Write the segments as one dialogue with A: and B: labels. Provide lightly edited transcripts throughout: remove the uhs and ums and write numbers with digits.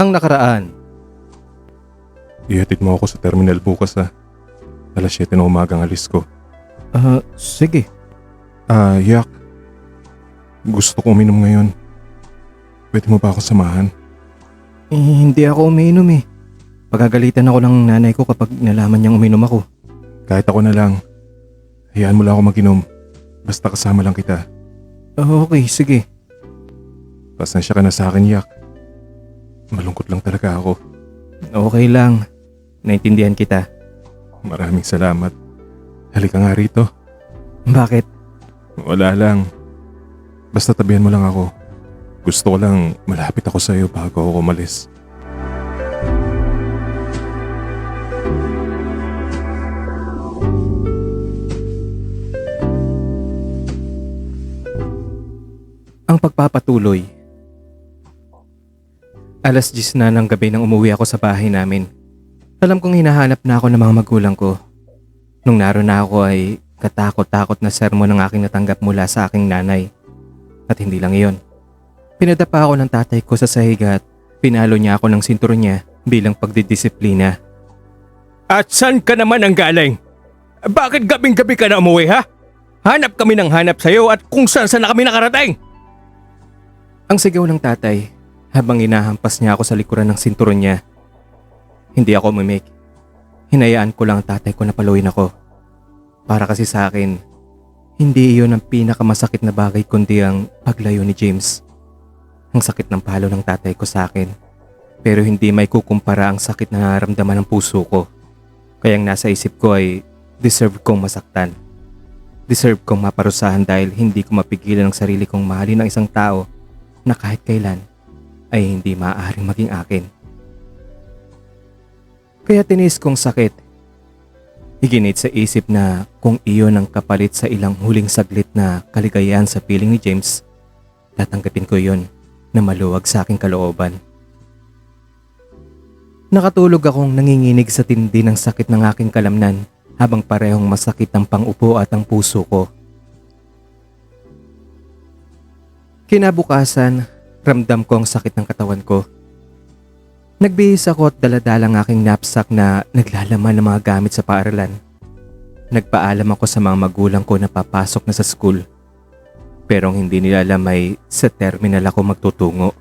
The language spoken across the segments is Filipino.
A: Ang nakaraan.
B: Ihatid mo ako sa terminal bukas ha. Alas 7 ng umaga ang alis ko.
A: Sige.
B: Yak. Gusto ko uminom ngayon. Pwede mo ba ako samahan?
A: Hindi ako umiinom eh. Pagagalitan ako ng nanay ko kapag nalaman niyang uminom ako.
B: Kahit ako na lang. Hayaan mo lang ako mag-inom. Basta kasama lang kita.
A: Okay, sige.
B: Pasensya ka na sa akin, Yak. Malungkot lang talaga ako.
A: Okay lang. Naintindihan kita.
B: Maraming salamat. Halika nga rito.
A: Bakit?
B: Wala lang. Basta tabihan mo lang ako. Gusto ko lang malapit ako sa iyo bago ako umalis.
A: Ang pagpapatuloy. Alas 10 na ng gabi nang umuwi ako sa bahay namin. Alam kong hinahanap na ako ng mga magulang ko. Nung naroon na ako ay katakot-takot na sermon ang aking natanggap mula sa aking nanay. At hindi lang iyon. Pinadapa ako ng tatay ko sa sahig at pinalo niya ako ng sinturon niya bilang pagdidisiplina.
C: At saan ka naman ang galing? Bakit gabing-gabi ka na umuwi ha? Hanap kami ng hanap sa'yo at kung saan na kami nakarating.
A: Ang sigaw ng tatay habang inahampas niya ako sa likuran ng sinturon niya. Hindi ako umimik. Hinayaan ko lang ang tatay ko na paluin ako. Para kasi sa akin, hindi iyon ang pinakamasakit na bagay kundi ang paglayo ni James. Ang sakit ng palo ng tatay ko sa akin. Pero hindi may kukumpara ang sakit na nararamdaman ng puso ko. Kaya ang nasa isip ko ay deserve kong masaktan. Deserve kong maparusahan dahil hindi ko mapigilan ang sarili kong mahalin ng isang tao na kahit kailan ay hindi maaaring maging akin. Kaya tinis kong sakit. Iginit sa isip na kung iyon ang kapalit sa ilang huling saglit na kaligayahan sa piling ni James, tatanggapin ko iyon na maluwag sa aking kalooban. Nakatulog akong nanginginig sa tindi ng sakit ng aking kalamnan habang parehong masakit ang pang-upo at ang puso ko. Kinabukasan, ramdam ko ang sakit ng katawan ko. Nagbihis ako at daladala ang aking knapsack na naglalaman ng mga gamit sa paaralan. Nagpaalam ako sa mga magulang ko na papasok na sa school. Pero ang hindi nila alam ay sa terminal ako magtutungo.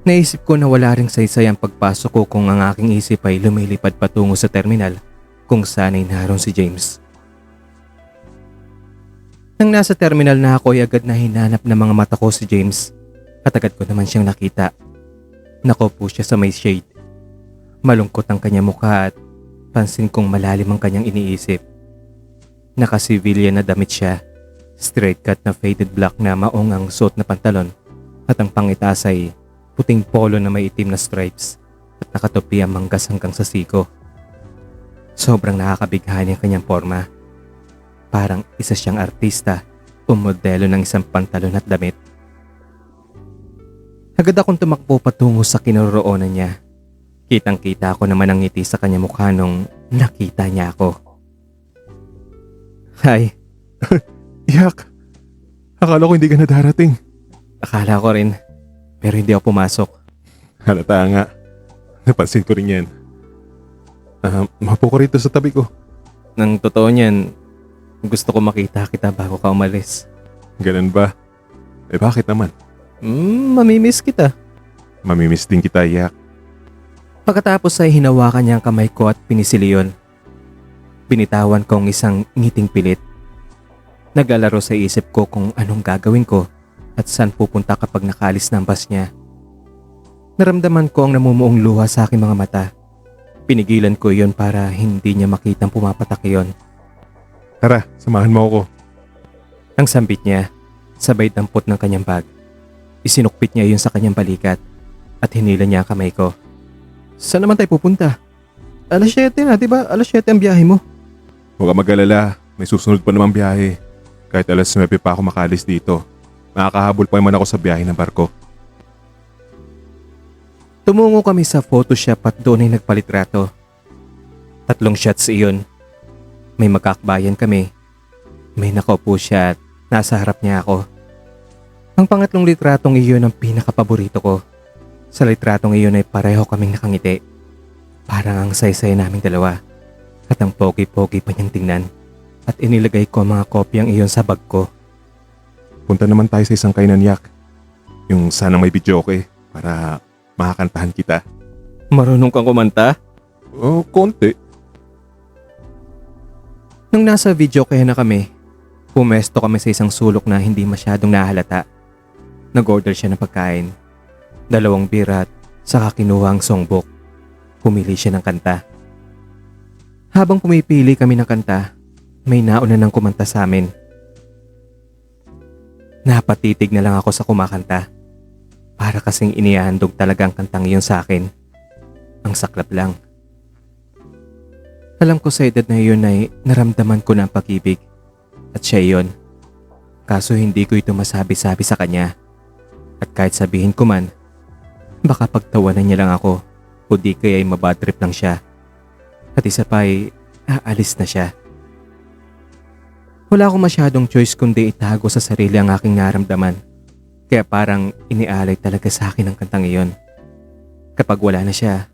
A: Naisip ko na wala ring saysay ang pagpasok ko kung ang aking isip ay lumilipad patungo sa terminal kung saan ay naroon si James. Nang nasa terminal na ako ay agad na hinanap ng mga mata ko si James at agad ko naman siyang nakita. Nakaupo siya sa may shade. Malungkot ang kanyang mukha at pansin kong malalim ang kanyang iniisip. Naka-civilian na damit siya. Straight cut na faded black na maong ang suot na pantalon at ang pangitaas ay puting polo na may itim na stripes at nakatupi ang manggas hanggang sa siko. Sobrang nakakabighani ang kanyang forma. Parang isa siyang artista o modelo ng isang pantalon at damit. Agad akong tumakbo patungo sa kinaroroonan niya. Kitang-kita ko naman ang ngiti sa kanyang mukha nung nakita niya ako. Hi.
B: Yak. Akala ko hindi ka na darating.
A: Akala ko rin, pero hindi ako pumasok.
B: Halata nga. Napansin ko rin yan. Mapo ko rito sa tabi ko.
A: Nang totoo niyan, gusto ko makita kita bago ka umalis.
B: Ganun ba? Bakit naman?
A: Mamimiss kita.
B: Mamimiss din kita, Yak.
A: Pagkatapos ay hinawakan niya ang kamay ko at pinisiliyon. Binitawan ko ang isang ngiting pilit. Naglalaro sa isip ko kung anong gagawin ko at saan pupunta kapag nakaalis na ang bus niya. Naramdaman ko ang namumuong luha sa aking mga mata. Pinigilan ko iyon para hindi niya makitang pumapatak iyon.
B: Tara, samahan mo ako.
A: Ang sambit niya, sabay dampot ng kanyang bag. Isinukpit niya iyon sa kanyang balikat at hinila niya ang kamay ko. Saan naman tayo pupunta? Alas 7 na, diba? Alas 7 ang biyahe mo.
B: Huwag ka mag-alala, may susunod pa namang biyahe. Kahit alas 9 pa ako makaalis dito. Makakahabol pa naman ako sa biyahe ng barko.
A: Tumungo kami sa photoshop at doon ay nagpalitrato. 3 shots iyon. May magkakbayan kami. May nakaupo siya at nasa harap niya ako. Ang pangatlong litratong iyon ang pinakapaborito ko. Sa litratong iyon ay pareho kaming nakangiti. Parang ang saysay naming dalawa. At ang pogi-pogi pa niyang tingnan. At inilagay ko ang mga kopyang iyon sa bag ko.
B: Punta naman tayo sa isang kainan, Yak. Yung sanang may videoke para makakantahan kita.
A: Marunong kang kumanta?
B: Oh, konti.
A: Nung nasa video kaya na kami, pumesto kami sa isang sulok na hindi masyadong nahalata. Nag-order siya ng pagkain. 2 bira at saka kinuha ang songbook. Pumili siya ng kanta. Habang pumipili kami ng kanta, may nauna nang kumanta sa amin. Napatitig na lang ako sa kumakanta. Para kasing inihandog talaga ang kantang iyon sa akin. Ang saklap lang. Alam ko sa edad na iyon ay naramdaman ko na ang pag-ibig. At siya iyon. Kaso hindi ko ito masabi-sabi sa kanya. At kahit sabihin ko man, baka pagtawanan niya lang ako o di kaya ay mabadtrip lang siya. At isa pa ay aalis na siya. Wala akong masyadong choice kundi itago sa sarili ang aking naramdaman. Kaya parang inialay talaga sa akin ang kantang iyon. Kapag wala na siya,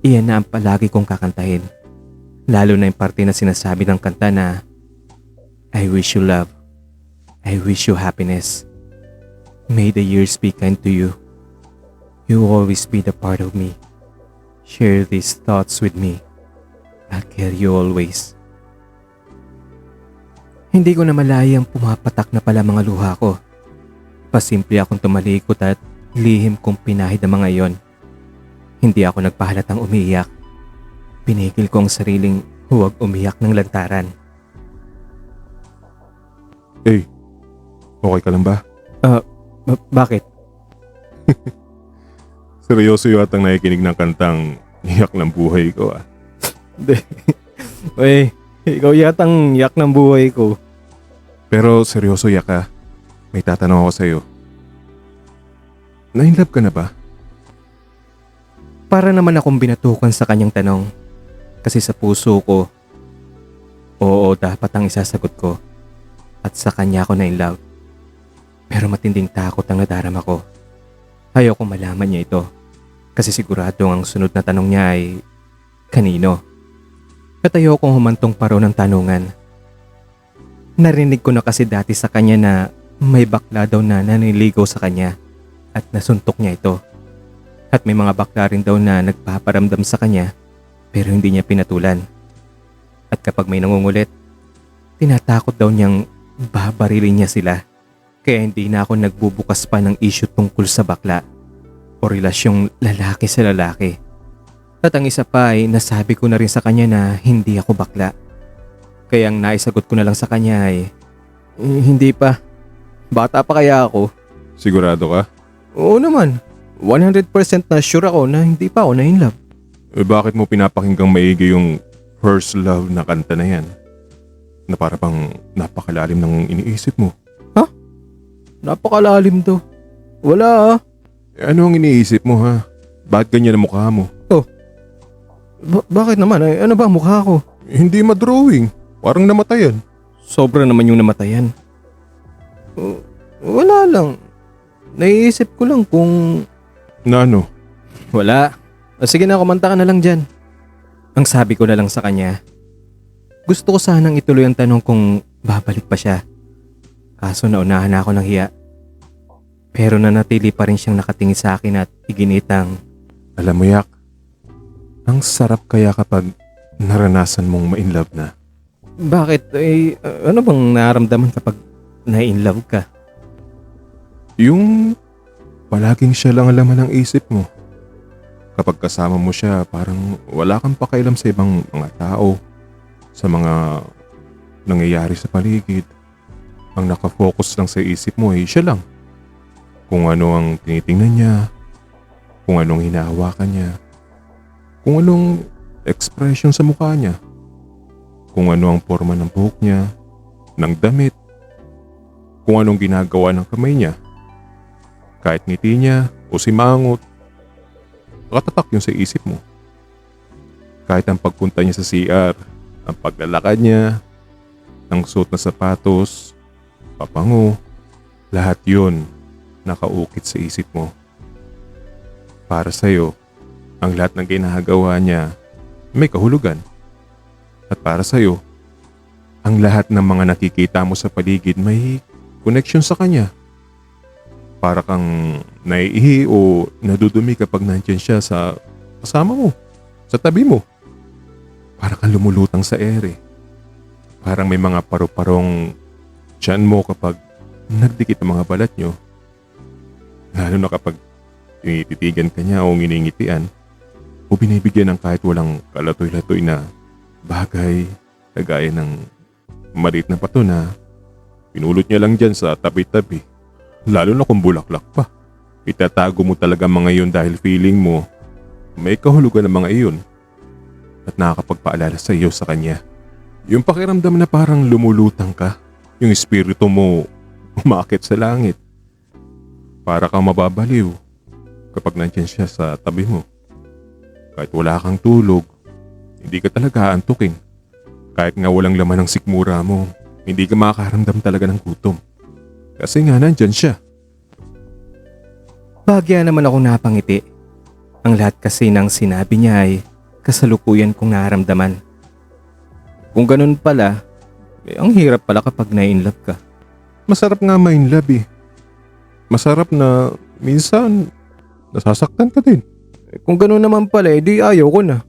A: iyan na ang palagi kong kakantahin. Lalo na yung parte na sinasabi ng kanta na I wish you love, I wish you happiness. May the years be kind to you. You always be the part of me. Share these thoughts with me. I'll carry you always. Hindi ko na malayang pumapatak na pala mga luha ko. Pasimple akong tumalikot at lihim kong pinahid ang mga iyon. Hindi ako nagpahalatang umiiyak. Pinigil ko ang sariling huwag umiyak ng lantaran.
B: Hey, okay ka lang ba?
A: Bakit?
B: Seryoso yatang nakikinig ng kantang iyak ng buhay ko ah.
A: Uy, ikaw yatang yak ng buhay ko.
B: Pero seryoso, Yak ah. May tatanong ako sa'yo. Na-inlove ka na ba?
A: Para naman akong binatukan sa kanyang tanong. Kasi sa puso ko, oo dapat ang isasagot ko. At sa kanya ako na-inlove. Pero matinding takot ang nadarama ko. Ayoko malaman niya ito. Kasi siguradong ang sunod na tanong niya ay kanino. At ayokong humantong pa raw ng tanungan. Narinig ko na kasi dati sa kanya na may bakla daw na naniligaw sa kanya at nasuntok niya ito. At may mga bakla rin daw na nagpaparamdam sa kanya pero hindi niya pinatulan. At kapag may nangungulit, tinatakot daw niyang babarilin niya sila. Kaya hindi na ako nagbubukas pa ng issue tungkol sa bakla o relasyong lalaki sa lalaki. At ang isa pa ay nasabi ko na rin sa kanya na hindi ako bakla. Kaya ang naisagot ko na lang sa kanya ay, hindi pa. Bata pa kaya ako?
B: Sigurado ka?
A: Oo naman. 100% na sure ako na hindi pa ako na-inlove.
B: Eh bakit mo pinapakinggang maigi yung First Love na kanta na yan? Na para pang napakalalim ng iniisip mo.
A: Napakalalim to. Wala ah.
B: Eh, ano ang iniisip mo ha? Bakit ganyan ang mukha mo?
A: Bakit naman? Ay, ano ba ang mukha ko?
B: Hindi ma-drawing. Parang namatayan.
A: Sobra naman yung namatayan. Wala lang. Naiisip ko lang kung...
B: Na ano?
A: Wala. Sige na, kumanta ka na lang dyan. Ang sabi ko na lang sa kanya, gusto ko sanang ituloy ang tanong kung babalik pa siya. Kaso naunahan na ako ng hiya. Pero nanatili pa rin siyang nakatingin sa akin at iginitang,
B: Alam mo, Yak, ang sarap kaya kapag naranasan mong ma-inlove na.
A: bakit? Ano bang nararamdaman kapag na-inlove ka?
B: Yung palaging siya lang ang laman ng isip mo. Kapag kasama mo siya, parang wala kang pakialam sa ibang mga tao, sa mga nangyayari sa paligid. Ang nakafocus lang sa isip mo ay siya lang. Kung ano ang tinitingnan niya, kung anong hinahawakan niya, kung anong expression sa mukha niya, kung ano ang forma ng buhok niya, ng damit, kung anong ginagawa ng kamay niya. Kahit ngiti niya o simangot, nakatatak yun sa isip mo. Kahit ang pagpunta niya sa CR, ang paglalakad niya, ang suot na sapatos, papango, lahat yun nakaukit sa isip mo. para sa'yo, ang lahat ng ginagawa niya may kahulugan. At para sa'yo, ang lahat ng mga nakikita mo sa paligid may connection sa kanya. Para kang naiihi o nadudumi kapag nandyan siya sa kasama mo, sa tabi mo. Para kang lumulutang sa ere. Parang may mga paru-parong tiyan mo kapag nagdikit ang mga balat nyo. Lalo na kapag tinititigan ka niya o nginingitian o binibigyan ng kahit walang kalatoy-latoy na bagay kagaya ng maliit na pato na pinulot niya lang dyan sa tabi-tabi. Lalo na kung bulaklak pa. Itatago mo talaga mga iyon dahil feeling mo may kahulugan ng mga iyon at nakakapagpaalala sa iyo sa kanya. Yung pakiramdam na parang lumulutang ka, yung espiritu mo umaakit sa langit. Para kang mababaliw kapag nandyan siya sa tabi mo. Kahit wala kang tulog, hindi ka talaga aantukin. Kahit nga walang laman ng sikmura mo, hindi ka makakaramdam talaga ng gutom. Kasi nga nandyan siya.
A: Bahagya naman ako napangiti. Ang lahat kasi ng sinabi niya ay kasalukuyan kong nararamdaman. Kung ganun pala, ang hirap pala kapag na-inlove ka.
B: Masarap nga ma-in love eh. Masarap na minsan nasasaktan ka din.
A: Kung ganun naman pala, edi ayaw ko na.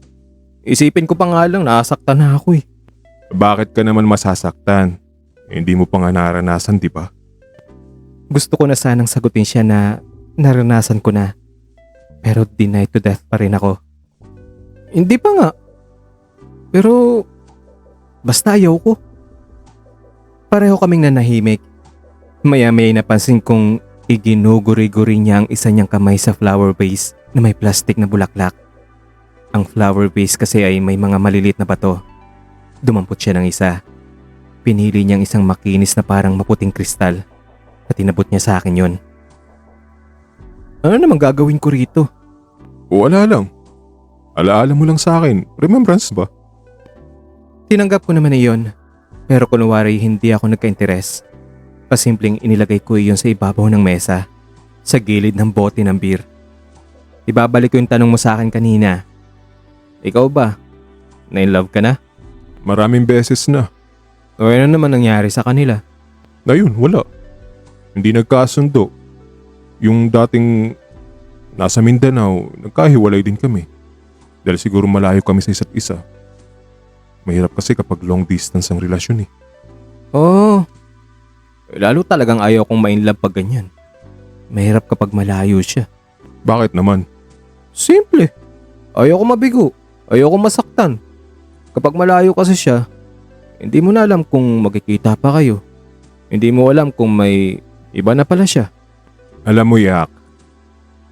A: Isipin ko pa nga lang, nasaktan na ako eh.
B: Bakit ka naman masasaktan? Hindi mo pa nga naranasan, di ba?
A: Gusto ko na sanang sagutin siya na naranasan ko na. Pero denied to death pa rin ako. Hindi pa nga. Pero basta ayaw ko. Pareho kaming nanahimik. Maya-maya napansin kong iginuguri-guri niya ang isa niyang kamay sa flower vase na may plastic na bulaklak. Ang flower vase kasi ay may mga malilit na bato. Dumampot siya ng isa. Pinili niyang isang makinis na parang maputing kristal at inabot niya sa akin yon. Ano naman gagawin ko rito?
B: Wala lang. Alaala mo lang sa akin. Remembrance ba?
A: Tinanggap ko naman iyon. Pero kunwari hindi ako nagka-interes. Pasimpleng inilagay ko iyon sa ibabaw ng mesa. Sa gilid ng bote ng beer. Ibabalik ko yung tanong mo sa akin kanina. Ikaw ba? Na-in-love ka na?
B: Maraming beses na.
A: O ano naman nangyari sa kanila?
B: Ngayon, wala. Hindi nagkasundo. Yung dating nasa Mindanao, nagkahiwalay din kami. Dahil siguro malayo kami sa isa't isa. Mahirap kasi kapag long distance ang relasyon eh.
A: Oo. Lalo talagang ayaw kong ma-inlove pag ganyan. Mahirap kapag malayo siya.
B: Bakit naman?
A: Simple. Ayaw ko mabigo. Ayaw ko masaktan. Kapag malayo kasi siya, hindi mo na alam kung magkikita pa kayo. Hindi mo alam kung may iba na pala siya.
B: Alam mo, Yak,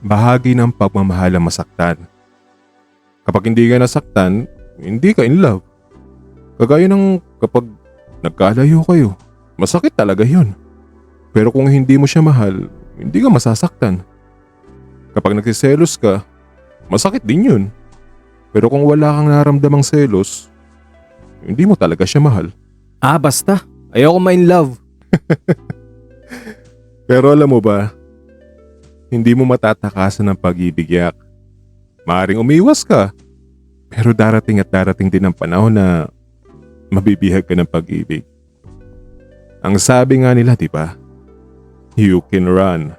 B: bahagi ng pagmamahal ang masaktan. Kapag hindi ka nasaktan, hindi ka in love. Kagaya ng kapag nagkalayo kayo, masakit talaga yun. Pero kung hindi mo siya mahal, hindi ka masasaktan. Kapag nagsiselos ka, masakit din yun. Pero kung wala kang naramdamang selos, hindi mo talaga siya mahal.
A: Basta. Ayaw ko ma-in love.
B: Pero alam mo ba, hindi mo matatakasan ng pag-ibig, Yak. Maaring umiwas ka, pero darating at darating din ang panahon na mabibihag ka ng pag-ibig. Ang sabi nga nila, di ba? You can run,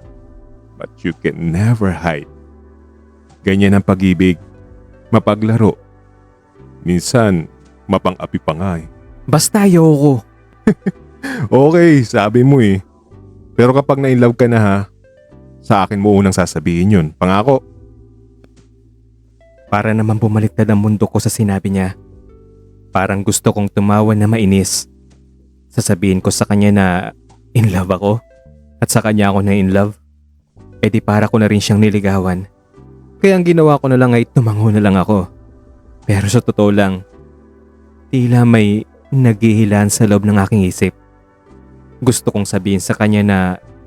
B: but you can never hide. Ganyan ang pag-ibig. Mapaglaro. Minsan, mapang-api pa nga eh.
A: Basta ayaw ko.
B: Okay, sabi mo eh. Pero kapag na-inlove ka na ha, sa akin mo unang sasabihin yun. Pangako.
A: Para naman bumaliktad ang mundo ko sa sinabi niya. Parang gusto kong tumawa na mainis. Sasabihin ko sa kanya na in love ako at sa kanya ako na in love. E di para ko na rin siyang niligawan. Kaya ang ginawa ko na lang ay tumango na lang ako. Pero sa totoo lang, tila may naghihilan sa loob ng aking isip. Gusto kong sabihin sa kanya na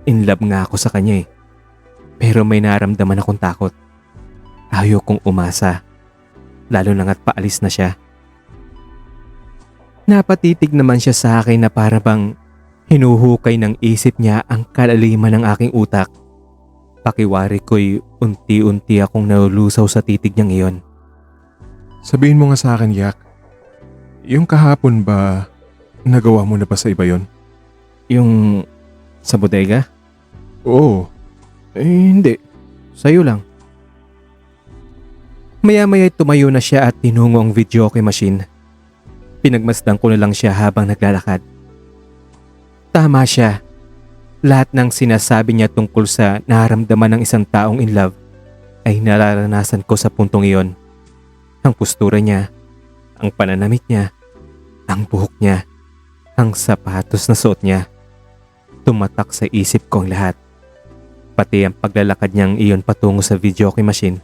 A: in love nga ako sa kanya eh. Pero may naramdaman akong takot. Ayaw kong umasa. Lalo na nga't paalis na siya. Napatitig naman siya sa akin na para bang hinuhukay ng isip niya ang kalaliman ng aking utak. Pakiwari ko'y unti-unti akong nalulusaw sa titig niyang iyon.
B: Sabihin mo nga sa akin, Yak. Yung kahapon ba, nagawa mo na ba sa iba yon?
A: Yung sa bodega?
B: Oo.
A: Hindi. Sa'yo lang. Maya-maya'y tumayo na siya at tinungo ang videoke machine. Pinagmasdan ko na lang siya habang naglalakad. Tama siya. Lahat ng sinasabi niya tungkol sa nararamdaman ng isang taong in love ay nararanasan ko sa puntong iyon. Ang postura niya, ang pananamit niya, ang buhok niya, ang sapatos na suot niya. Tumatak sa isip ko ang lahat. Pati ang paglalakad niyang iyon patungo sa videoke machine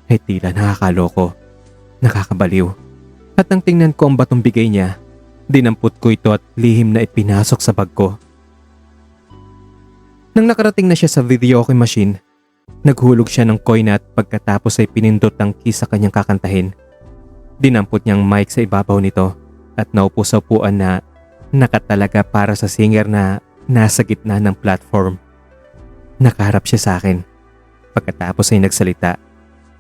A: ay tila nakakaloko, nakakabaliw. At nang tingnan ko ang batong bigay niya, dinampot ko ito at lihim na ipinasok sa bag ko. Nang nakarating na siya sa videoke machine, naghulog siya ng coin at pagkatapos ay pinindot ang key sa kanyang kakantahin. Dinampot niyang mic sa ibabaw nito at naupo sa upuan na nakatalaga para sa singer na nasa gitna ng platform. Nakaharap siya sa akin. Pagkatapos ay nagsalita.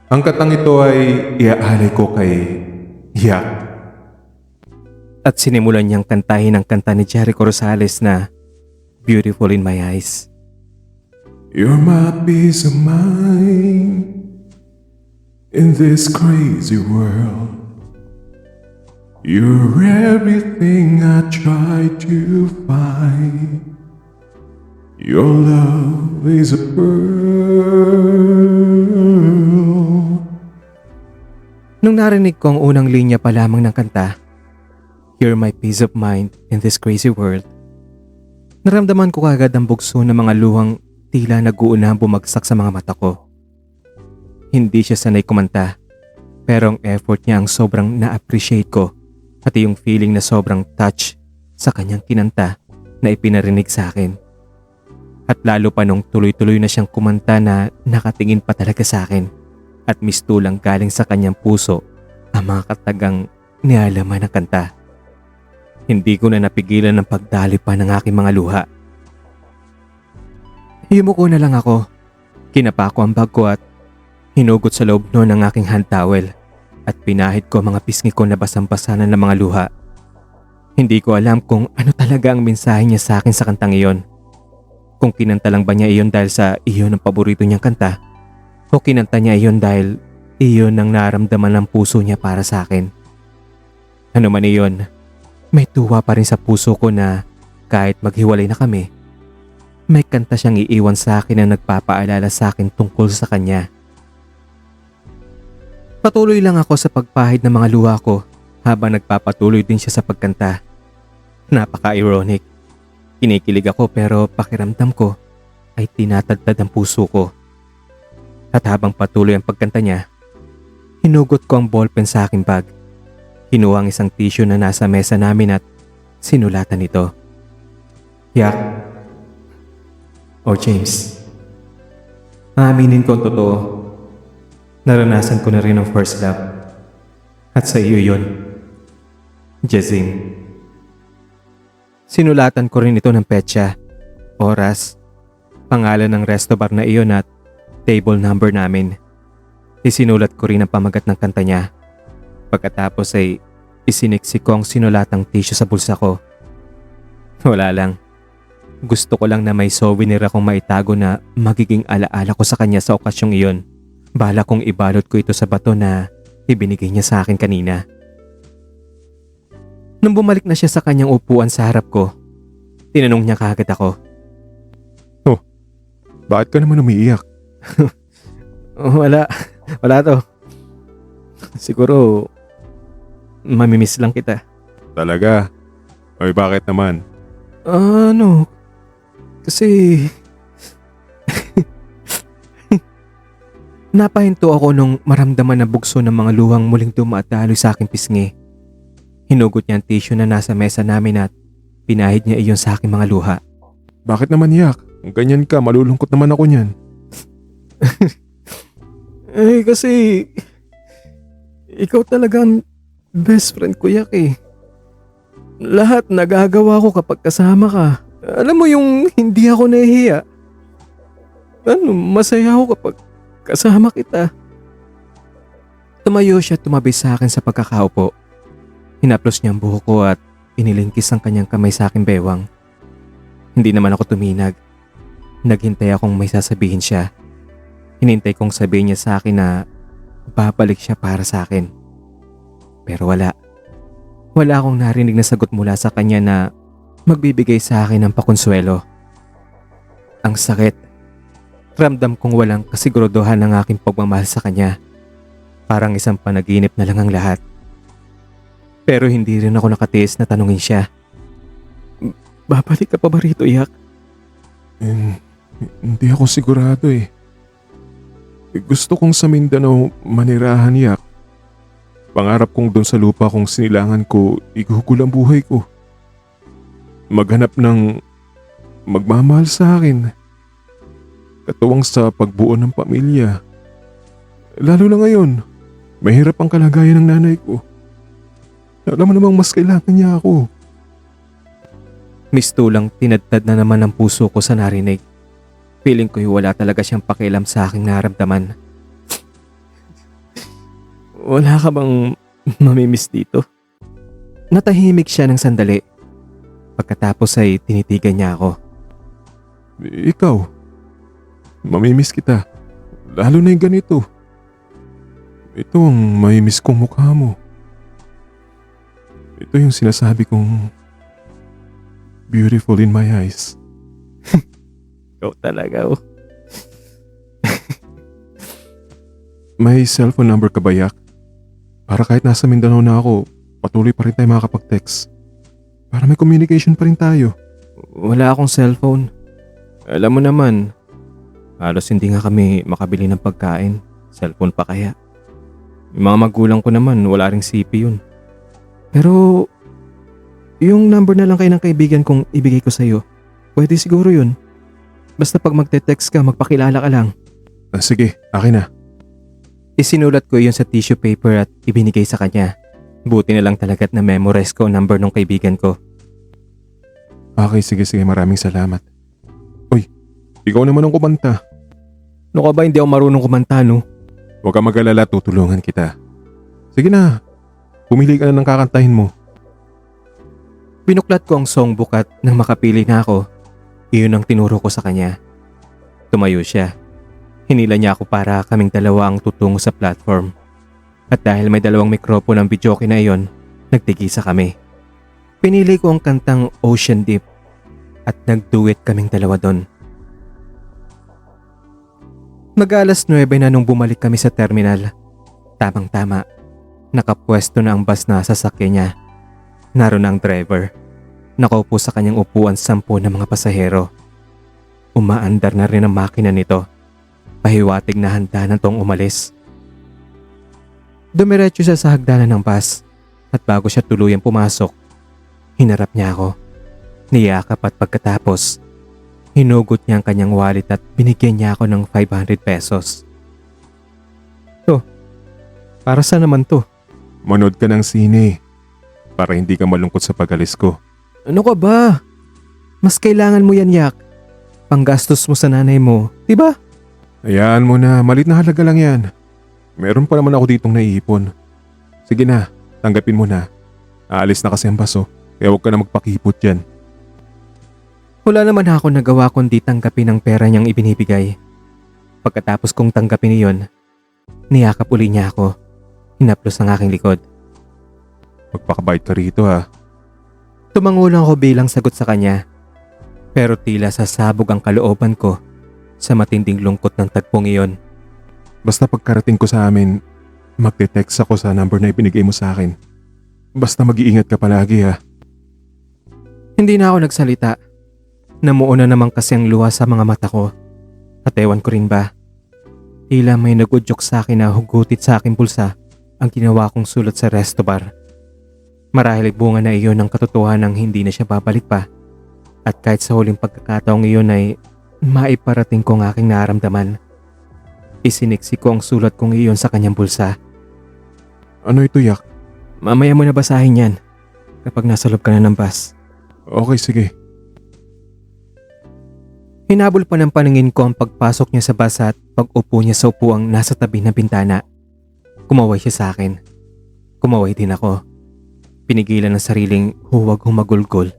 B: Ang katang ito ay iaalay ko kay Yak.
A: At sinimulan niyang kantahin ang kanta ni Jericho Rosales na Beautiful in My Eyes.
B: You're my peace of mind in this crazy world. You're everything I try to find. Your love is a pearl.
A: Nung narinig ko ang unang linya pa lamang ng kanta, You're my peace of mind in this crazy world, naramdaman ko kagad ang bugso ng mga luhang tila nag-uuna bumagsak sa mga mata ko. Hindi siya sanay kumanta, pero ang effort niya ang sobrang na-appreciate ko, pati yung feeling na sobrang touch sa kanyang kinanta na ipinarinig sa akin. At lalo pa nung tuloy-tuloy na siyang kumanta na nakatingin pa talaga sa akin at mistulang galing sa kanyang puso ang mga katagang nialaman ng kanta. Hindi ko na napigilan ng pagdali pa ng aking mga luha. Yumuko na lang ako. Kinapa ko ang bag ko at hinugot sa loob noon ang aking hand towel at pinahid ko mga pisngi ko na basang-basa na ng mga luha. Hindi ko alam kung ano talaga ang mensahe niya sa akin sa kantang iyon. Kung kinanta lang ba niya iyon dahil sa iyon ang paborito niyang kanta o kinanta niya iyon dahil iyon ang naramdaman ng puso niya para sa akin. Ano man iyon, may tuwa pa rin sa puso ko na kahit maghiwalay na kami, may kanta siyang iiwan sa akin na nagpapaalala sa akin tungkol sa kanya. Patuloy lang ako sa pagpahid ng mga luha ko habang nagpapatuloy din siya sa pagkanta. Napaka-ironic. Kinikilig ako pero pakiramdam ko ay tinatadtad ang puso ko. At habang patuloy ang pagkanta niya, hinugot ko ang ballpen sa aking bag. Kinuha ang isang tissue na nasa mesa namin at sinulatan ito. Yak. O James. Aaminin ko ang totoo. Naranasan ko na rin ang first love. At sa iyo yun. Jazim. Sinulatan ko rin ito ng petsa, oras, pangalan ng resto bar na iyon at table number namin. Isinulat ko rin ang pamagat ng kanta niya. Pagkatapos ay isiniksi ko ang sinulatang tissue sa bulsa ko. Wala lang. Gusto ko lang na may souvenir akong maitago na magiging alaala ko sa kanya sa okasyong iyon. Bala kong ibalot ko ito sa bato na ibinigay niya sa akin kanina. Nung bumalik na siya sa kanyang upuan sa harap ko, tinanong niya kaagad ako.
B: Oh, bakit ka naman umiiyak?
A: Wala to. Siguro, mamimiss lang kita.
B: Talaga? Oy, bakit naman?
A: Kasi napahinto ako nung maramdaman na bugso ng mga luhang muling dumadaloy sa aking pisngi. Hinugot niya ang tissue na nasa mesa namin at pinahid niya iyon sa aking mga luha.
B: Bakit naman, Yak? Kung ganyan ka, malulungkot naman ako niyan.
A: Kasi ikaw talagang best friend ko, Yak eh. Lahat nagagawa ko kapag kasama ka. Alam mo yung hindi ako nahihiya. Masaya ako kapag kasama kita. Tumayo siya at tumabi sa akin sa pagkakaupo. Hinaplos niya ang buhok ko at inilingkis ang kanyang kamay sa aking bewang. Hindi naman ako tuminag. Naghintay akong may sasabihin siya. Hinintay kong sabihin niya sa akin na babalik siya para sa akin. Pero wala. Wala akong narinig na sagot mula sa kanya na magbibigay sa akin ng pakonsuelo. Ang sakit. Ramdam kong walang kasiguraduhan ng aking pagmamahal sa kanya. Parang isang panaginip na lang ang lahat. Pero hindi rin ako nakatiis na tanungin siya. Babalik ka pa ba rito, Yak?
B: Hindi ako sigurado eh. Gusto kong sa Mindanao manirahan, Yak. Pangarap kong doon sa lupa kong sinilangan ko, igugol ang buhay ko. Maghanap ng magmamahal sa akin. Katuwang sa pagbuo ng pamilya. Lalo na ngayon, mahirap ang kalagayan ng nanay ko. Alam mo namang mas kailangan niya ako.
A: Mistulang tinadtad na naman ang puso ko sa narinig. Feeling ko'y wala talaga siyang pakialam sa aking naramdaman. Wala ka bang mamimiss dito? Natahimik siya ng sandali. Pagkatapos ay tinitigan niya ako.
B: Ikaw, mamimiss kita. Lalo na yung ganito. Ito ang mamimiss kong mukha mo. Ito yung sinasabi kong beautiful in my eyes.
A: Ikaw talaga oh.
B: May cellphone number ka ba, Yak? Para kahit nasa Mindanao na ako, patuloy pa rin tayo makakapag-text. Para may communication pa rin tayo.
A: Wala akong cellphone. Alam mo naman, halos hindi nga kami makabili ng pagkain. Cellphone pa kaya. Yung mga magulang ko naman, wala ring CP yun. Pero, yung number na lang kayo ng kaibigan kong ibigay ko sa'yo. Pwede siguro yun. Basta pag magte-text ka, magpakilala ka lang.
B: Sige, akin na.
A: Isinulat ko yun sa tissue paper at ibinigay sa kanya. Buti na lang talaga't na memorize ko ang number ng kaibigan ko.
B: Okay, sige, maraming salamat. Uy, ikaw naman ang kumanta.
A: Ano ka ba, hindi ako marunong kumanta, no?
B: Huwag kang mag-alala, tutulungan kita. Sige na, pumili ka na ng kakantahin mo.
A: Pinuklat ko ang songbook at nang makapili na ako, iyon ang tinuro ko sa kanya. Tumayo siya. Hinila niya ako para kaming dalawa ang tutungo sa platform. At dahil may dalawang mikropono ang videoke na iyon, nagtigisa kami. Pinili ko ang kantang Ocean Deep at nagduet kaming dalawa doon. Mag-alas 9 na nung bumalik kami sa terminal. Tamang-tama, nakapwesto na ang bus na sasakyan niya. Naroon ang driver. Nakaupo sa kanyang upuan 10 na mga pasahero. Umaandar na rin ang makina nito. Pahiwatig na handa na tong umalis. Dumiretso siya sa hagdanan ng bus at bago siya tuluyang pumasok, hinarap niya ako. Niyakap at pagkatapos, hinugot niya ang kanyang wallet at binigyan niya ako ng 500 pesos. To, para saan naman to?
B: Manood ka ng sine para hindi ka malungkot sa pag-alis ko.
A: Ano ka ba? Mas kailangan mo yan, Yak. Panggastos mo sa nanay mo, diba?
B: Hayaan mo na, malit na halaga lang yan. Meron pa naman ako ditong naiipon. Sige na, tanggapin mo na. Aalis na kasi ang baso, kaya huwag ka na magpakipot dyan.
A: Wala naman ako nagawa kundi tanggapin ang pera niyang ibinibigay. Pagkatapos kong tanggapin iyon, niyakap uli niya ako. Hinaplos ang aking likod.
B: Magpakabait ka rito ha.
A: Tumango lang ako bilang sagot sa kanya. Pero tila sasabog ang kalooban ko sa matinding lungkot ng tagpong iyon.
B: Basta pagkarating ko sa amin, magte-text ako sa number na ibinigay mo sa akin. Basta mag-iingat ka palagi ha.
A: Hindi na ako nagsalita. Namuo na naman kasi ang luha sa mga mata ko. At ewan ko rin ba, tila may nagudyok sa akin na hugutit sa aking bulsa ang ginawa kong sulat sa resto bar. Marahil bunga na iyon ng katotohanan hindi na siya babalik pa. At kahit sa huling pagkakataong iyon ay maiparating ko ang aking naramdaman. Isiniksi ko ang sulat kong iyon sa kanyang bulsa.
B: Ano ito, Yak?
A: Mamaya mo na basahin yan kapag nasa loob ka na ng bus.
B: Okay, sige.
A: Hinabol pa ng paningin ko ang pagpasok niya sa bus at pag-upo niya sa upuang nasa tabi ng bintana. Kumaway siya sa akin. Kumaway din ako. Pinigilan ng sariling huwag humagulgol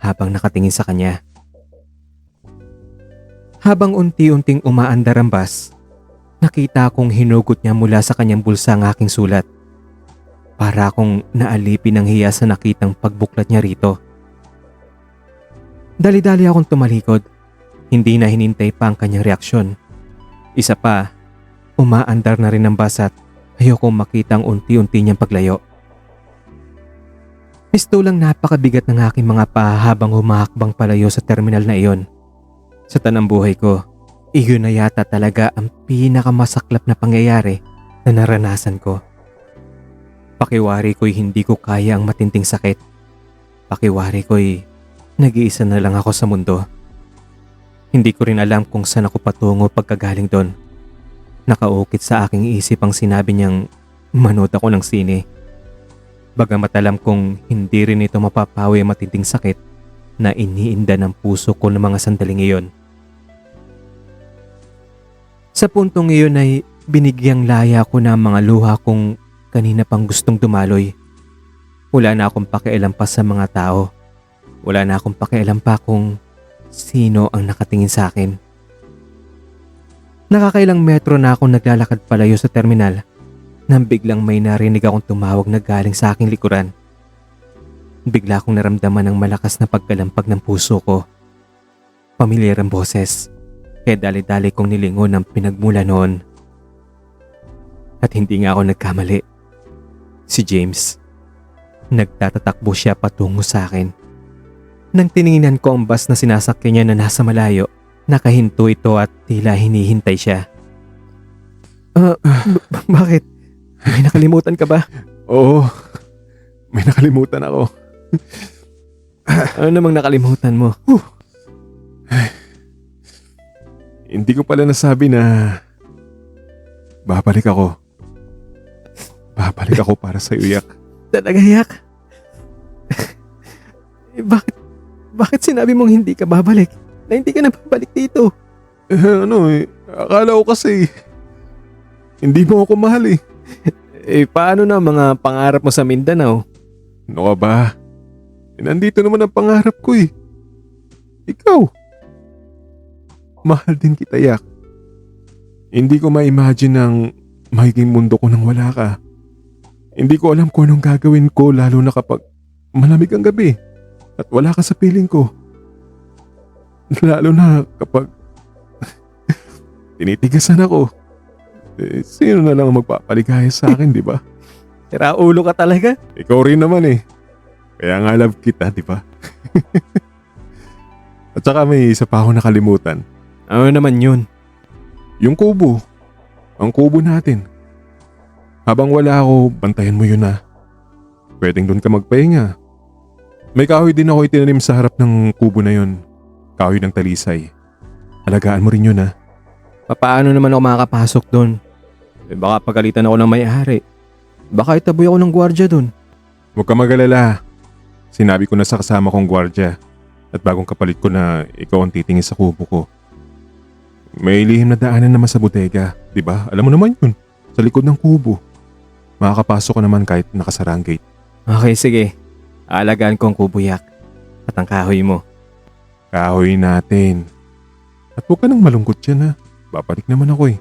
A: habang nakatingin sa kanya. Habang unti-unting umaandar ang bus, nakita kong hinugot niya mula sa kanyang bulsa ang aking sulat. Para akong naalipin ng hiya sa nakitang pagbuklat niya rito. Dali-dali akong tumalikod. Hindi na hinintay pa ang kanyang reaksyon. Isa pa, umaandar na rin ang bus at ayokong makita ang unti-unti niyang paglayo. Pistulang napakabigat ng aking mga paa habang humahakbang palayo sa terminal na iyon. Sa tanang buhay ko, iyon na yata talaga ang pinakamasaklap na pangyayari na naranasan ko. Pakiwari ko'y hindi ko kaya ang matinding sakit. Pakiwari ko'y nag-iisa na lang ako sa mundo. Hindi ko rin alam kung saan ako patungo pagkagaling doon. Nakaukit sa aking isip ang sinabi niyang manood ako ng sine. Bagamat alam kong hindi rin ito mapapawi ang matinding sakit na iniinda ng puso ko ng mga sandaling iyon. Sa puntong iyon ay binigyang laya ko na ang mga luha kong kanina pang gustong dumaloy. Wala na akong pakialam pa sa mga tao. Wala na akong pakialam pa kung sino ang nakatingin sa akin. Nakakailang metro na akong naglalakad palayo sa terminal nang biglang may narinig akong tumawag na galing sa aking likuran. Bigla akong naramdaman ng malakas na pagkalampag ng puso ko. Pamilyar ang boses, kaya dali-dali kong nilingon ang pinagmula noon. At hindi nga ako nagkamali. Si James. Nagtatatakbo siya patungo sa akin. Nang tininginan ko ang bus na sinasakyan niya na nasa malayo, nakahinto ito at tila hinihintay siya. Bakit? May nakalimutan ka ba?
B: Oo, may nakalimutan ako.
A: Ano namang nakalimutan mo?
B: Hindi ko pala nasabi na babalik ako. Babalik ako para sa iyo, Yak.
A: Talaga, Yak? Bakit sinabi mong hindi ka babalik? Na hindi ka na babalik dito?
B: Akala ko kasi hindi mo ako mahal eh.
A: Paano na mga pangarap mo sa Mindanao?
B: Ano ka ba? Nandito naman ang pangarap ko eh. Ikaw. Mahal din kita, Yak. Hindi ko ma-imagine ang magiging mundo ko nang wala ka. Hindi ko alam kung anong gagawin ko lalo na kapag malamig ang gabi at wala ka sa piling ko. Lalo na kapag tinitigasan ako. Sino na lang ang magpapaligaya sa akin, di ba?
A: Tira ulo ka talaga?
B: Ikaw rin naman eh. Kaya nga love kita, di ba? At saka may isa pa ako nakalimutan.
A: Ano naman yun?
B: Yung kubo. Ang kubo natin. Habang wala ako, bantayan mo yun ah. Pwedeng doon ka magpahinga. May kahoy din ako itinanim sa harap ng kubo na yun. Kahoy ng talisay. Alagaan mo rin yun ah.
A: Paano naman ako makakapasok doon? Baka pagalitan ako ng may-ari. Baka itaboy ako ng gwardya doon.
B: Huwag ka mag-alala. Sinabi ko na sa kasama kong gwardya. At bagong kapalit ko na ikaw ang titingin sa kubo ko. May lihim na daanan naman sa bodega. Diba? Alam mo naman yun. Sa likod ng kubo. Makakapasok ka naman kahit nakasara ang gate.
A: Okay, sige. Aalagaan ko ang kubo, Yak. At ang kahoy mo.
B: Kahoy natin. At huwag ka nang malungkot dyan ha. Babalik naman ako eh.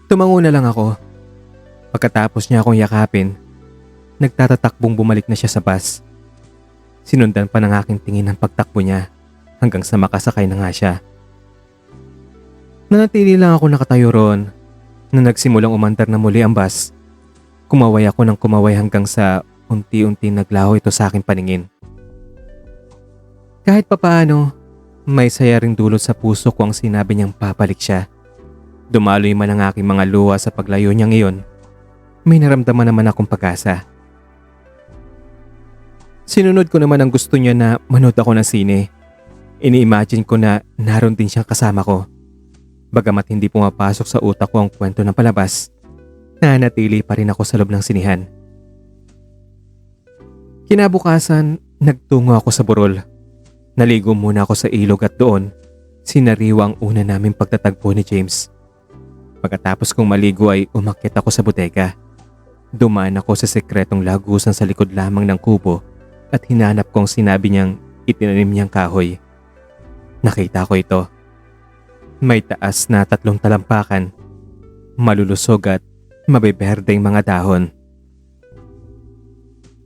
A: Tumango na lang ako. Pagkatapos niya akong yakapin, nagtatatakbong bumalik na siya sa bus. Sinundan pa ng aking tingin ang pagtakbo niya hanggang sa makasakay na nga siya. Nanatili lang ako nakatayo roon na nagsimulang umandar na muli ang bus. Kumaway ako ng kumaway hanggang sa unti-unti naglaho ito sa aking paningin. Kahit papaano, may saya ring dulot sa puso ko ang sinabi niyang papalik siya. Dumaloy man ang aking mga luha sa paglayo niya ngayon, may naramdaman naman akong pag-asa. Sinunod ko naman ang gusto niya na manood ako ng sine. Ini-imagine ko na naroon din siyang kasama ko. Bagamat hindi pumapasok sa utak ko ang kwento ng palabas, nanatili pa rin ako sa loob ng sinihan. Kinabukasan, nagtungo ako sa burol. Naligo muna ako sa ilog at doon, Sinariwa ang una naming pagtatagpo ni James. Pagkatapos kong maligo ay umakyat ako sa bodega. Dumaan ako sa sekretong lagusan sa likod lamang ng kubo at hinanap kong sinabi niyang itinanim niyang kahoy. Nakita ko ito. May taas na 3 talampakan, malulusog at mabiberdeng mga dahon.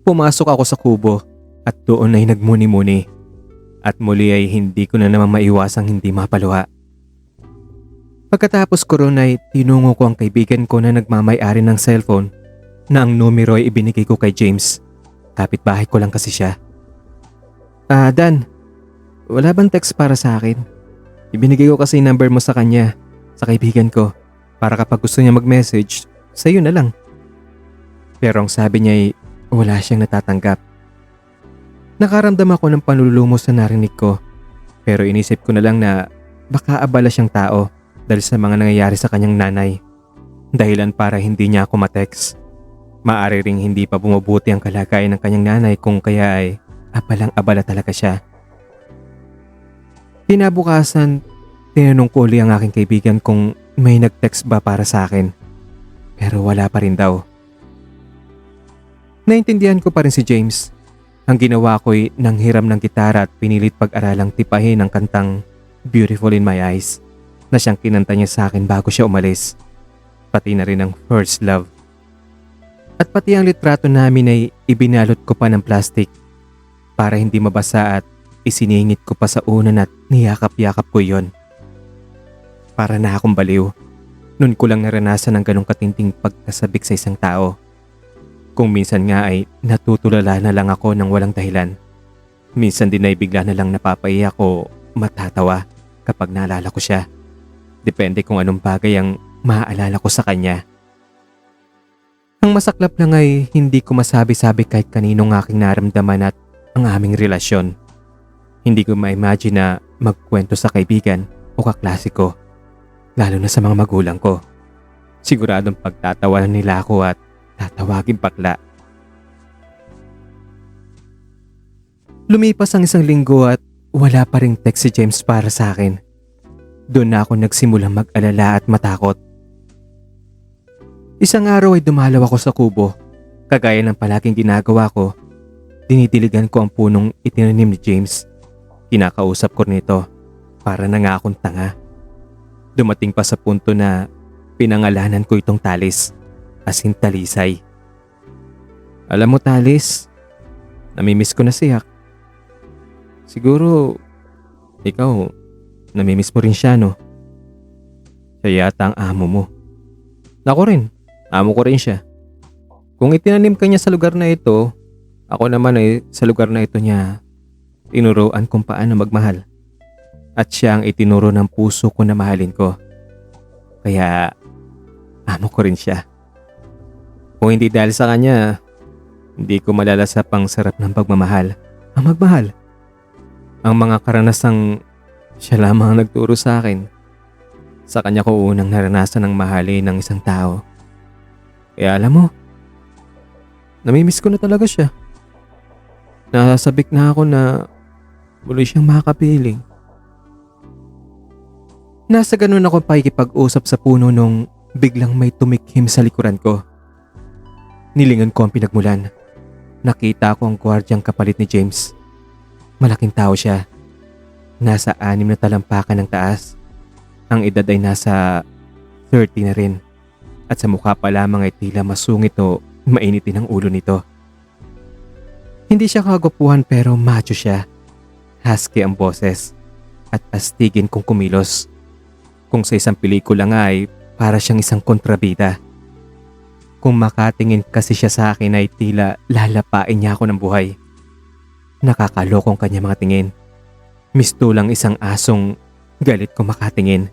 A: Pumasok ako sa kubo at doon ay nagmuni-muni at muli ay hindi ko na naman maiwasang hindi mapaluha. Pagkatapos ko ron ay tinungo ko ang kaibigan ko na nagmamay-ari ng cellphone na ang numero ay ibinigay ko kay James. Kapitbahay ko lang kasi siya. Dan, wala bang text para sa akin? Ibinigay ko kasi yung number mo sa kanya, sa kaibigan ko, para kapag gusto niya mag-message, sa'yo na lang. Pero ang sabi niya ay wala siyang natatanggap. Nakaramdam ako ng panlulumo sa narinig ko, pero inisip ko na lang na baka abala siyang tao dahil sa mga nangyayari sa kanyang nanay. Dahilan para hindi niya ako ma-text. Maaari ring hindi pa bumubuti ang kalagayan ng kanyang nanay kung kaya ay abalang-abala talaga siya. Kinabukasan, tinanong ko uli ang aking kaibigan kung may nag-text ba para sa akin. Pero wala pa rin daw. Naintindihan ko pa rin si James. Ang ginawa ko'y nanghiram ng gitara at pinilit pag-aralang tipahin ang kantang Beautiful in My Eyes na siyang kinanta niya sa akin bago siya umalis. Pati na rin ang First Love. At pati ang litrato namin ay ibinalot ko pa ng plastic para hindi mabasa at isiningit ko pa sa unan at niyakap-yakap ko yon. Para na akong baliw. Noon ko lang naranasan ang ganong katinting pagkasabik sa isang tao. Kung minsan nga ay natutulala na lang ako ng walang dahilan. Minsan din ay bigla na lang napapaiyak o matatawa kapag naalala ko siya. Depende kung anong bagay ang maaalala ko sa kanya. Ang masaklap lang ay hindi ko masabi-sabi kahit kaninong aking naramdaman at ang aming relasyon. Hindi ko ma-imagine na magkwento sa kaibigan o kaklase ko, lalo na sa mga magulang ko. Siguradong pagtatawanan nila ako at tatawagin bakla. Lumipas ang 1 linggo at wala pa ring text si James para sa akin. Doon na ako nagsimulang mag-alala at matakot. Isang araw ay dumalaw ako sa kubo. Kagaya ng palaging ginagawa ko, dinidiligan ko ang punong itinanim ni James. Kinakausap ko nito para na nga akong tanga. Dumating pa sa punto na pinangalanan ko itong Talis, as in Talisay. Alam mo Talis, namimiss ko na siya. Siguro, ikaw, namimiss mo rin siya no? Siya yata ang amo mo. Ako rin, amo ko rin siya. Kung itinanim ka niya sa lugar na ito, ako naman ay sa lugar na ito niya tinuruan kung paano magmahal. At siya ang itinuro ng puso ko na mahalin ko. Kaya, amo ko rin siya. Kung hindi dahil sa kanya, hindi ko malalasap ang sarap ng pagmamahal. Ang magmahal. Ang mga karanasang siya lamang ang nagturo sa akin. Sa kanya ko unang naranasan ang mahalin ng isang tao. Kaya alam mo, namimiss ko na talaga siya. Nasasabik na ako na muli siyang makakapiling. Nasa ganun ako pakikipag-usap sa puno nung biglang may tumikhim sa likuran ko. Nilingon ko ang pinagmulan. Nakita ko ang gwardyang kapalit ni James. Malaking tao siya. Nasa 6 na talampakan ng taas. Ang edad ay nasa 30 na rin. At sa mukha pa lamang ay tila masungit o mainitin ang ulo nito. Hindi siya kagwapuhan pero macho siya. Husky ang boses at astigin kung kumilos. Kung sa isang pelikula nga ay para siyang isang kontrabida. Kung makatingin kasi siya sa akin ay tila lalapain niya ako ng buhay. Nakakalokong kanya mga tingin. Mistulang isang asong galit kung makatingin.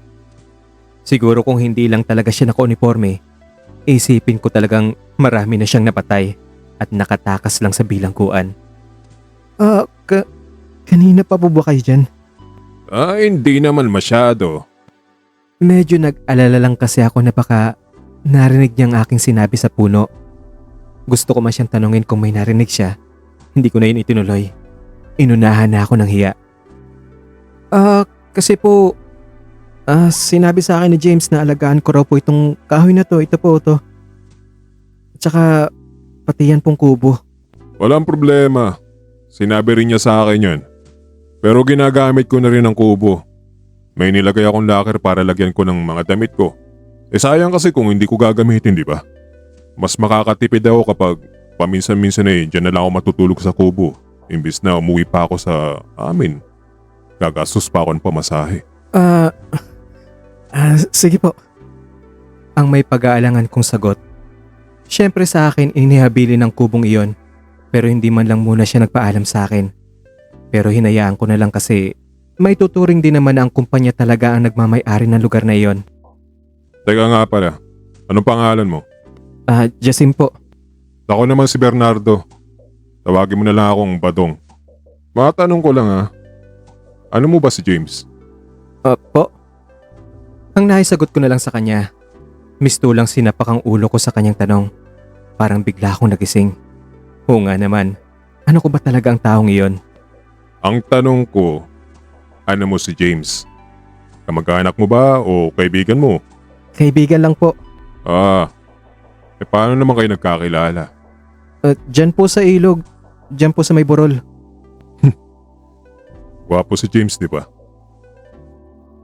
A: Siguro kung hindi lang talaga siya naka-uniforme, isipin ko talagang marami na siyang napatay at nakatakas lang sa bilangguan. Kanina pa po ba kayo dyan?
B: Hindi naman masyado.
A: Medyo nag-alala lang kasi ako na baka narinig niya ang aking sinabi sa puno. Gusto ko man siyang tanungin kung may narinig siya. Hindi ko na yun itinuloy. Inunahan na ako ng hiya. Kasi po, sinabi sa akin ni James na alagaan ko raw po itong kahoy na to. Ito po to. At saka pati yan pong kubo.
B: Walang problema. Sinabi rin niya sa akin yun. Pero ginagamit ko na rin ang kubo. May nilagay akong locker para lagyan ko ng mga damit ko. Sayang kasi kung hindi ko gagamitin, di ba? Mas makakatipid ako kapag paminsan-minsan dyan na lang ako matutulog sa kubo. Imbis na umuwi pa ako sa amin. Gagastos pa ako ng pamasahe.
A: Sige po. Ang may pag-aalangan kong sagot. Siyempre sa akin inihabilin ng kubong iyon. Pero hindi man lang muna siya nagpaalam sa akin. Pero hinayaan ko na lang kasi may tuturing din naman na ang kumpanya talaga ang nagmamay-ari ng lugar na iyon.
B: Teka nga pala, anong pangalan mo?
A: Jasim po.
B: Ako naman si Bernardo. Tawagin mo na lang akong Badong. Matanong ko lang ano mo ba si James?
A: Po? Ang naisagot ko na lang sa kanya. Mistulang sinapak ang ulo ko sa kanyang tanong. Parang bigla akong nagising. Oo nga naman, ano ko ba talaga ang taong iyon?
B: Ang tanong ko, ano mo si James? Kamag-anak mo ba o kaibigan mo?
A: Kaibigan lang po.
B: Paano naman kayo nagkakilala?
A: Diyan po sa ilog. Diyan po sa may burol.
B: Gwapo si James, di ba?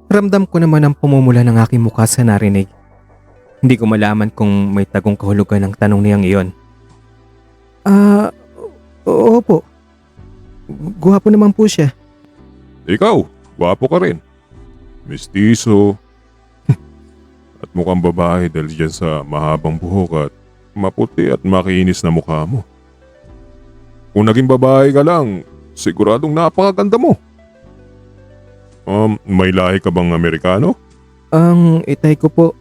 A: Ramdam ko naman ang pumumula ng aking mukha sa narinig. Hindi ko malaman kung may tagong kahulugan ng tanong niyang iyon. Oo po. Gwapo naman po siya.
B: Ikaw, gwapo ka rin. Mistiso. At mukhang babae dahil dyan sa mahabang buhok at maputi at makinis na mukha mo. Kung naging babae ka lang, siguradong napakaganda mo. May lahi ka bang Amerikano?
A: Ang itay ko po,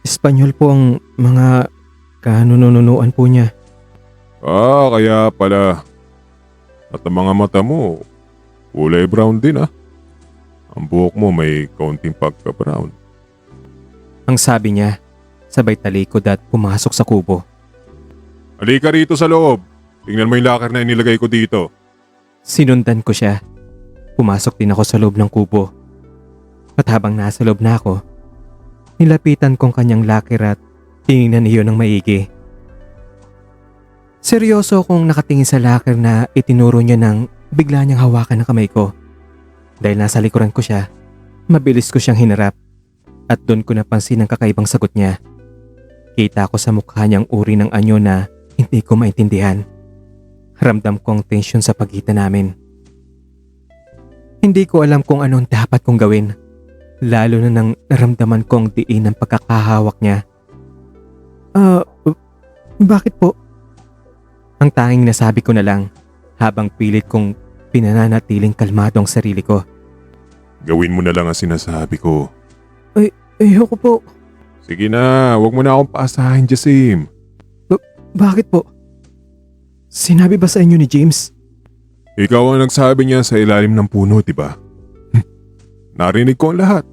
A: Espanyol po ang mga kanununuan po niya.
B: Kaya pala. At ang mga mata mo, kulay brown din Ang buhok mo may kaunting pagka-brown.
A: Ang sabi niya, sabay talikod at pumasok sa kubo.
B: Halika rito sa loob. Tingnan mo yung locker na inilagay ko dito.
A: Sinundan ko siya. Pumasok din ako sa loob ng kubo. At habang nasa loob na ako, nilapitan kong kanyang locker at tinignan iyon ng maigi. Seryoso akong nakatingin sa locker na itinuro niya nang bigla niyang hawakan ng kamay ko. Dahil nasa likuran ko siya, mabilis ko siyang hinarap at doon ko napansin ang kakaibang sagot niya. Kita ko sa mukha niyang uri ng anyo na hindi ko maintindihan. Ramdam ko ang tensyon sa pagitan namin. Hindi ko alam kung anong dapat kong gawin, lalo na nang naramdaman kong diin ang pagkakahawak niya. Bakit po? Ang tanging nasabi ko na lang habang pilit kong pinananatiling kalmado ang sarili ko.
B: Gawin mo na lang ang sinasabi ko.
A: Ayoko po.
B: Sige na, wag mo na akong paasahin, Jasim.
A: Bakit po? Sinabi ba sa inyo ni James?
B: Ikaw ang nagsabi niya sa ilalim ng puno, diba? Narinig ko ang lahat.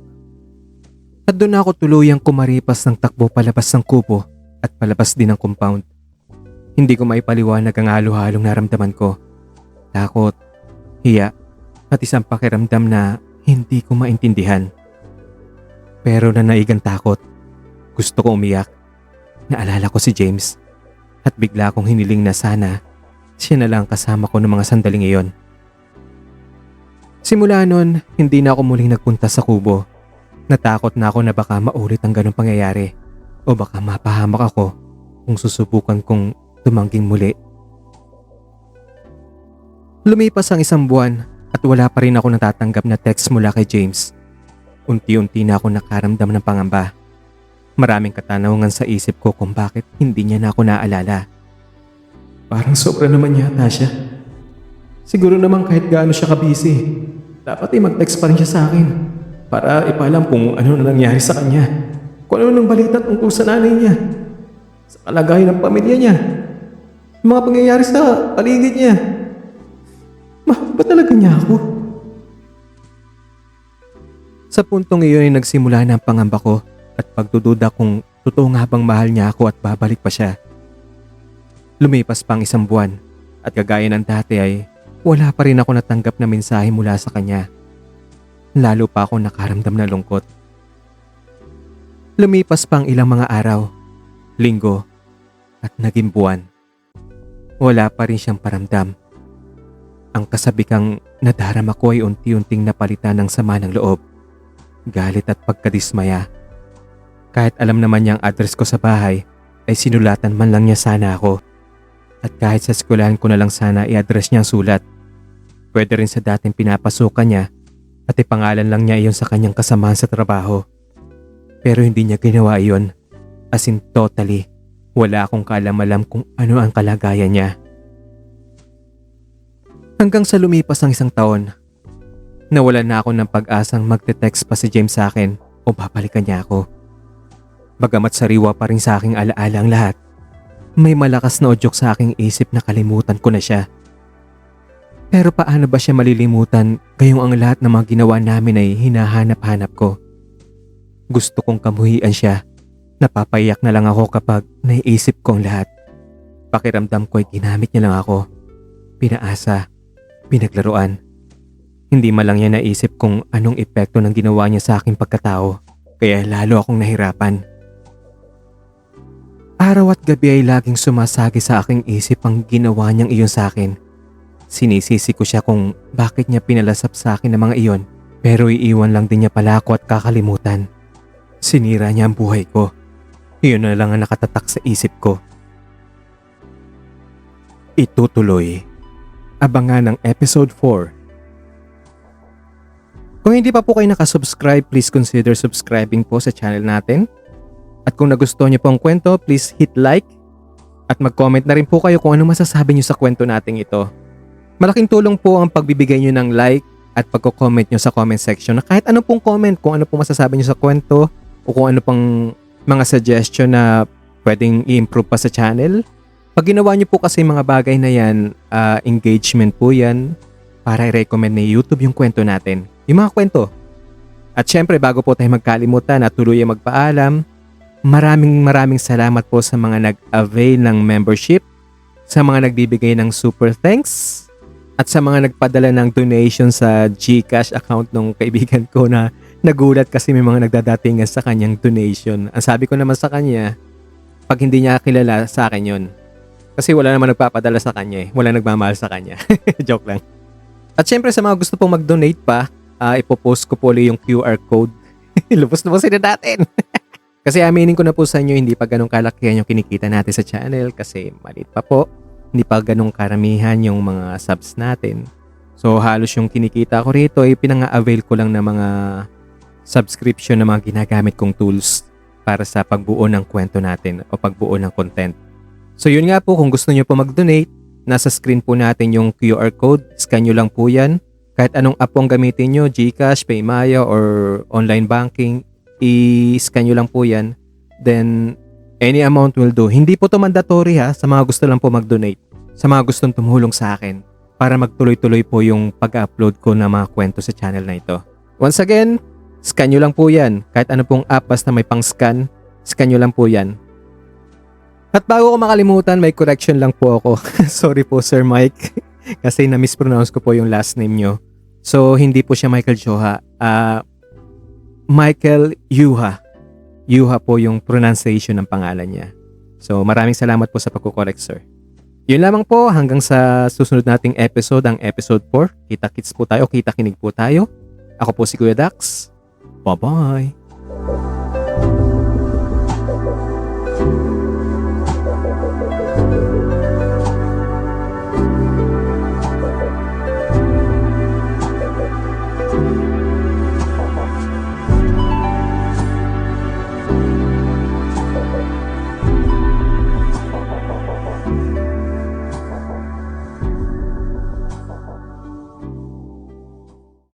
A: At doon ako tuluyang kumaripas ng takbo palabas ng kubo at palabas din ng compound. Hindi ko maipaliwanag ang halo-halong naramdaman ko. Takot, hiya, at isang pakiramdam na hindi ko maintindihan. Pero nanaigang takot, gusto ko umiyak. Naalala ko si James at bigla akong hiniling na sana siya na lang kasama ko ng mga sandaling iyon. Simula nun, hindi na ako muling nagpunta sa kubo. Natakot na ako na baka maulit ang ganong pangyayari o baka mapahamak ako kung susubukan kong tumangging muli. Lumipas ang isang buwan at wala pa rin ako natatanggap na text mula kay James. Unti-unti na ako nakaramdam ng pangamba. Maraming katanungan sa isip ko kung bakit hindi niya na ako naalala. Parang sobra naman yata siya. Siguro naman kahit gaano siya kabisi, dapat ay mag-text pa rin siya sa akin para ipaalam kung ano na nangyari sa kanya. Kung ano nang balita tungkol sa nanay niya, sa kalagayan ng pamilya niya, mga pangyayari sa paligid niya. Mahal ba talaga niya ako? Sa puntong iyon ay nagsimula na ang pangamba ko at pagdududa kung totoo nga bang mahal niya ako at babalik pa siya. Lumipas pang isang buwan at kagaya ng dati ay wala pa rin ako natanggap na mensahe mula sa kanya. lalo pa ako nakaramdam ng lungkot. Lumipas pa ang ilang mga araw, linggo, at naging buwan. Wala pa rin siyang paramdam. Ang kasabikang nadarama ko ay unti-unting napalitan ng sama ng loob, galit at pagkadismaya. Kahit alam naman niya ang address ko sa bahay, ay sinulatan man lang niya sana ako. At kahit sa eskwelahan ko na lang sana i-address niya ang sulat. Pwede rin sa dating pinapasukan niya at ipangalan lang niya iyon sa kanyang kasamahan sa trabaho. Pero hindi niya ginawa iyon. As in totally, wala akong kaalam-alam kung ano ang kalagayan niya. Hanggang sa lumipas ang isang taon, nawalan na ako ng pag-asang magte-text pa si James sa akin o babalikan niya ako. Bagamat sariwa pa rin sa aking alaala ang lahat, may malakas na udyok sa aking isip na kalimutan ko na siya. Pero paano ba siya malilimutan gayong ang lahat ng mga ginawa namin ay hinahanap-hanap ko? Gusto kong kamuhian siya. Napapaiyak na lang ako kapag naiisip ko ang lahat. Pakiramdam ko ay ginamit niya lang ako. Pinaasa, pinaglaruan. Hindi man lang niya naisip kung anong epekto ng ginawa niya sa aking pagkatao, kaya lalo akong nahirapan. Araw at gabi ay laging sumasagi sa aking isip ang ginawa niyang iyon sa akin. Sinisisi ko siya kung bakit niya pinalasap sa akin ang mga iyon, pero iiwan lang din niya pala ako at kakalimutan. Sinira niya ang buhay ko. Iyon na lang ang nakatatak sa isip ko. Itutuloy. Abangan ang episode 4. Kung hindi pa po kayo nakasubscribe, please consider subscribing po sa channel natin. At kung nagustuhan niyo po ang kwento, please hit like at mag-comment na rin po kayo kung ano masasabi niyo sa kwento nating ito. Malaking tulong po ang pagbibigay niyo ng like at pagko-comment niyo sa comment section na kahit ano pong comment, kung ano pong masasabi niyo sa kwento o kung ano pang mga suggestion na pwedeng i-improve pa sa channel. Pag ginawa niyo po kasi mga bagay na yan, engagement po yan para i-recommend ni YouTube yung kwento natin. Yung mga kwento. At syempre bago po tayo magkalimutan at tuluyang magpaalam, maraming salamat po sa mga nag-avail ng membership, sa mga nagbibigay ng super thanks, at sa mga nagpadala ng donation sa GCash account ng kaibigan ko na nagulat kasi may mga nagdadatingan sa kanyang donation. Ang sabi ko naman sa kanya, pag hindi niya kilala sa akin yun. Kasi wala naman nagpapadala sa kanya eh. Wala nagmamahal sa kanya. Joke lang. At syempre sa mga gusto pong mag-donate pa, ipopost ko po ulit yung QR code. Lubos na po sila natin. Kasi aminin ko na po sa inyo, hindi pa ganun kalakihan yung kinikita natin sa channel kasi maliit pa po. Hindi pa ganun karamihan yung mga subs natin. So halos yung kinikita ko rito ay pinanga-avail ko lang ng mga subscription na mga ginagamit kong tools para sa pagbuo ng kwento natin o pagbuo ng content. So yun nga po, kung gusto nyo po mag-donate, nasa screen po natin yung QR code. Scan nyo lang po yan. Kahit anong app ang gamitin nyo, GCash, Paymaya, or online banking, i-scan nyo lang po yan. Then, any amount will do. Hindi po to mandatory ha, sa mga gusto lang po mag-donate. Sa mga gustong tumulong sa akin para magtuloy-tuloy po yung pag-upload ko ng mga kwento sa channel na ito. Once again, scan nyo lang po yan. Kahit ano pong app basta may pang-scan, scan nyo lang po yan. At bago ko makalimutan, may correction lang po ako. Sorry po Sir Mike. Kasi na-mispronounce ko po yung last name nyo. So, hindi po siya Michael Joha. Michael Yuha. Yuha po yung pronunciation ng pangalan niya. So, maraming salamat po sa pagkukorek, sir. Yun lamang po, hanggang sa susunod nating episode, ang episode 4. Kita-kits po tayo, kita-kinig po tayo. Ako po si Kuya Dax. Bye-bye.